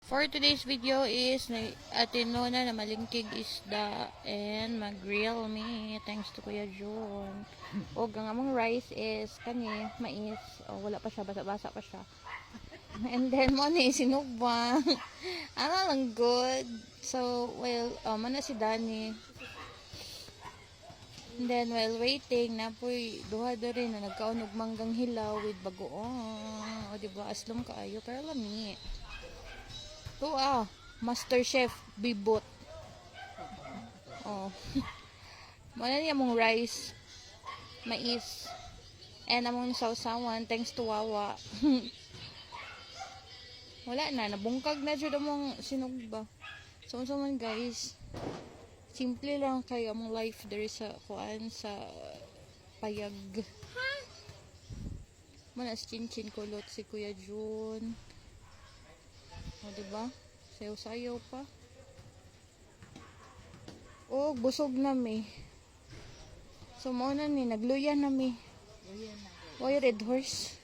For today's video is atinona na malingkig isda and mag-grill me thanks to Kuya Jun. O ang among rice is kani mais. O wala pa siya, basa-basa pa siya. And then mo ni sinugba. Ano lang good. So well, mana si Danny. And then while waiting na po'y duha do rin na nagkaunog manggang hilaw with bagoong. O diba aslom kaayo pero lami. Ito Master Chef Bibot. Oh. Muna niya mong rice, mais, and among sausawan thanks to Wawa. Wala na, nabungkag na dyan among sinugba. So man guys, simple lang kayo among life there sa kuan sa payag. Muna chinchin kulot si Kuya Jun. O, diba? Sayo-sayo pa. O, busog na mi. So, mauna ni, nagluya na mi. Why red horse?